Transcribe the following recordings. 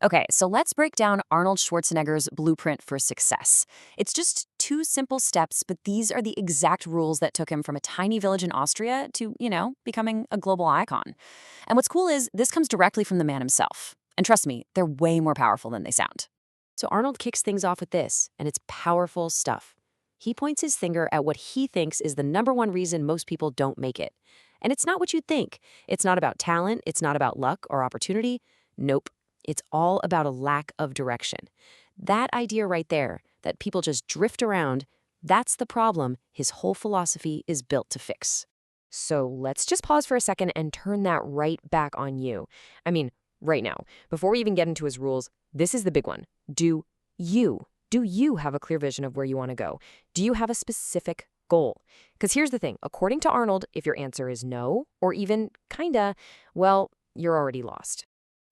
Okay, so let's break down Arnold Schwarzenegger's blueprint for success. It's just two simple steps, but these are the exact rules that took him from a tiny village in Austria to, becoming a global icon. And what's cool is this comes directly from the man himself. And trust me, they're way more powerful than they sound. So Arnold kicks things off with this, and it's powerful stuff. He points his finger at what he thinks is the number one reason most people don't make it. And it's not what you'd think. It's not about talent. It's not about luck or opportunity. Nope. It's all about a lack of direction. That idea right there, that people just drift around, that's the problem his whole philosophy is built to fix. So let's just pause for a second and turn that right back on you. I mean, right now, before we even get into his rules, this is the big one. Do you have a clear vision of where you want to go? Do you have a specific goal? Because here's the thing. According to Arnold, if your answer is no, or even kinda, well, you're already lost.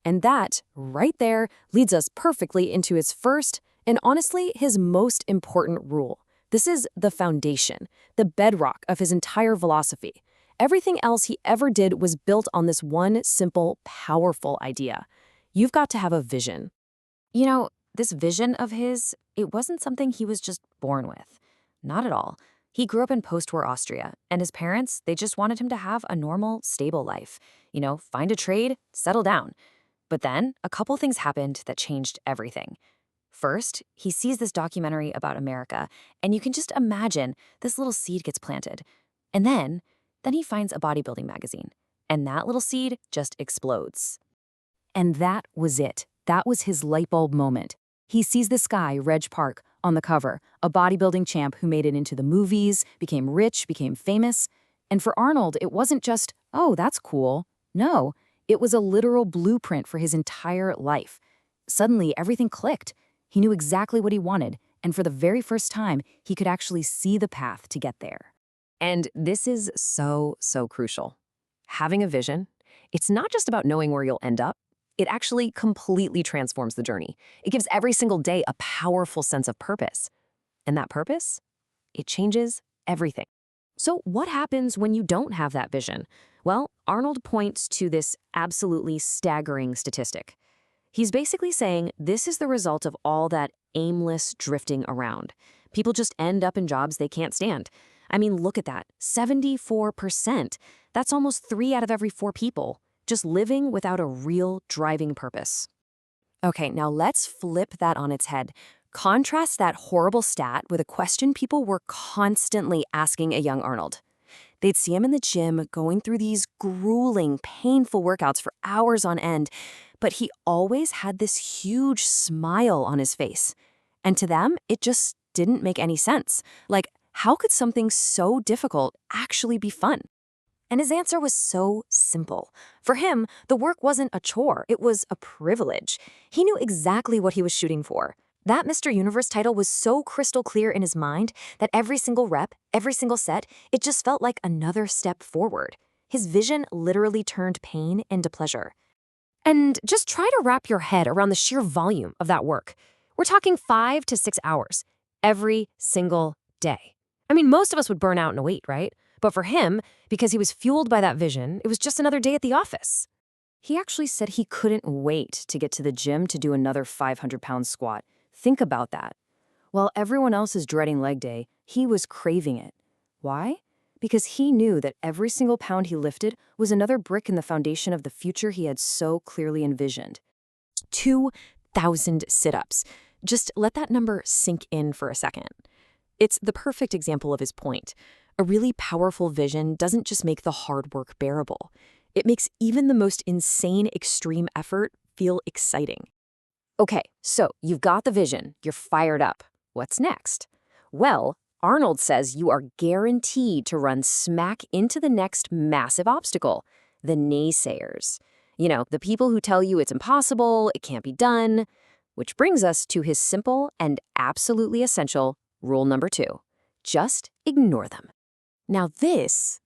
And that, right there, leads us perfectly into his first, and honestly, his most important rule. This is the foundation, the bedrock of his entire philosophy. Everything else he ever did was built on this one simple, powerful idea. You've got to have a vision. This vision of his, it wasn't something he was just born with. Not at all. He grew up in post-war Austria, and his parents, they just wanted him to have a normal, stable life. Find a trade, settle down. But then, a couple things happened that changed everything. First, he sees this documentary about America, and you can just imagine this little seed gets planted. And then he finds a bodybuilding magazine, and that little seed just explodes. And that was it. That was his light bulb moment. He sees this guy, Reg Park, on the cover, a bodybuilding champ who made it into the movies, became rich, became famous. And for Arnold, it wasn't just, oh, that's cool. No, it was a literal blueprint for his entire life. Suddenly, everything clicked. He knew exactly what he wanted, and for the very first time, he could actually see the path to get there. And this is so, so crucial. Having a vision, it's not just about knowing where you'll end up. It actually completely transforms the journey. It gives every single day a powerful sense of purpose. And that purpose, it changes everything. So what happens when you don't have that vision? Well, Arnold points to this absolutely staggering statistic. He's basically saying this is the result of all that aimless drifting around. People just end up in jobs they can't stand. I mean, look at that, 74%. That's almost 3 out of every 4 people, just living without a real driving purpose. Okay, now let's flip that on its head. Contrast that horrible stat with a question people were constantly asking a young Arnold. They'd see him in the gym going through these grueling, painful workouts for hours on end, but he always had this huge smile on his face. And to them, it just didn't make any sense. Like, how could something so difficult actually be fun? And his answer was so simple. For him, the work wasn't a chore, it was a privilege. He knew exactly what he was shooting for. That Mr. Universe title was so crystal clear in his mind that every single rep, every single set, it just felt like another step forward. His vision literally turned pain into pleasure. And just try to wrap your head around the sheer volume of that work. We're talking 5 to 6 hours every single day. I mean, most of us would burn out in a week, right? But for him, because he was fueled by that vision, it was just another day at the office. He actually said he couldn't wait to get to the gym to do another 500-pound squat. Think about that. While everyone else is dreading leg day, he was craving it. Why? Because he knew that every single pound he lifted was another brick in the foundation of the future he had so clearly envisioned. 2,000 sit-ups. Just let that number sink in for a second. It's the perfect example of his point. A really powerful vision doesn't just make the hard work bearable. It makes even the most insane extreme effort feel exciting. Okay, so you've got the vision, you're fired up. What's next? Well, Arnold says you are guaranteed to run smack into the next massive obstacle, the naysayers. The people who tell you it's impossible, it can't be done. Which brings us to his simple and absolutely essential rule number 2. Just ignore them. Now this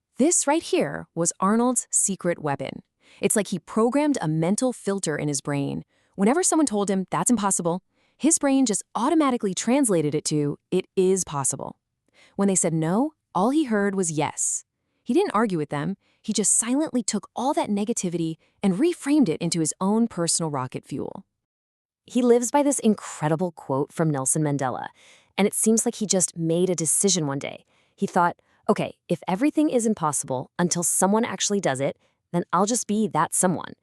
right here was Arnold's secret weapon. It's like he programmed a mental filter in his brain. Whenever someone told him that's impossible, his brain just automatically translated it to, it is possible. When they said no, all he heard was yes. He didn't argue with them, he just silently took all that negativity and reframed it into his own personal rocket fuel. He lives by this incredible quote from Nelson Mandela, and it seems like he just made a decision one day. He thought, okay, if everything is impossible until someone actually does it, then I'll just be that someone.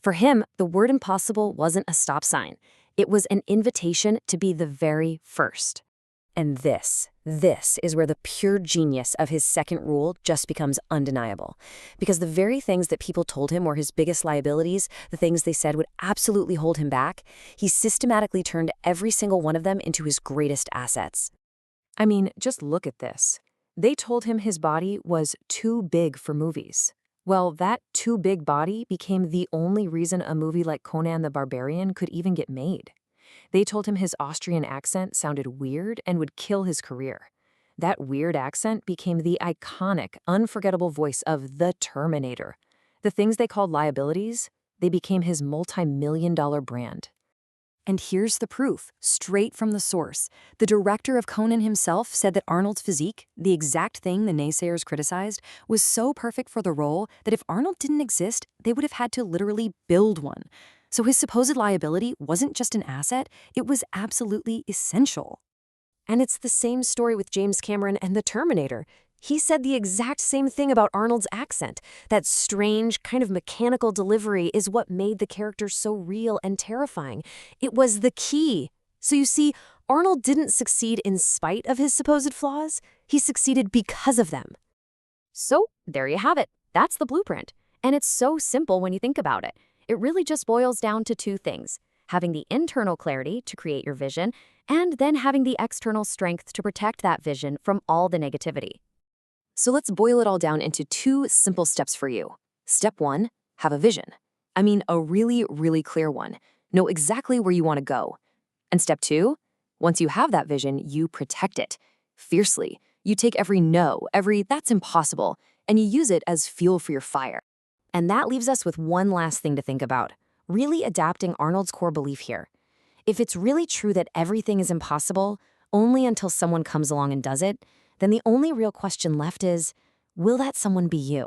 For him, the word impossible wasn't a stop sign. It was an invitation to be the very first. And this is where the pure genius of his second rule just becomes undeniable. Because the very things that people told him were his biggest liabilities, the things they said would absolutely hold him back, he systematically turned every single one of them into his greatest assets. I mean, just look at this. They told him his body was too big for movies. Well, that too big body became the only reason a movie like Conan the Barbarian could even get made. They told him his Austrian accent sounded weird and would kill his career. That weird accent became the iconic, unforgettable voice of the Terminator. The things they called liabilities, they became his multi-million-dollar brand. And here's the proof, straight from the source. The director of Conan himself said that Arnold's physique, the exact thing the naysayers criticized, was so perfect for the role that if Arnold didn't exist, they would have had to literally build one. So his supposed liability wasn't just an asset, it was absolutely essential. And it's the same story with James Cameron and the Terminator. He said the exact same thing about Arnold's accent. That strange, kind of mechanical delivery is what made the character so real and terrifying. It was the key. So you see, Arnold didn't succeed in spite of his supposed flaws. He succeeded because of them. So there you have it. That's the blueprint. And it's so simple when you think about it. It really just boils down to two things: having the internal clarity to create your vision, and then having the external strength to protect that vision from all the negativity. So let's boil it all down into two simple steps for you. Step 1, have a vision. I mean, a really, really clear one. Know exactly where you want to go. And step 2, once you have that vision, you protect it fiercely. You take every no, every that's impossible, and you use it as fuel for your fire. And that leaves us with one last thing to think about, really adapting Arnold's core belief here. If it's really true that everything is impossible, only until someone comes along and does it, then the only real question left is, will that someone be you?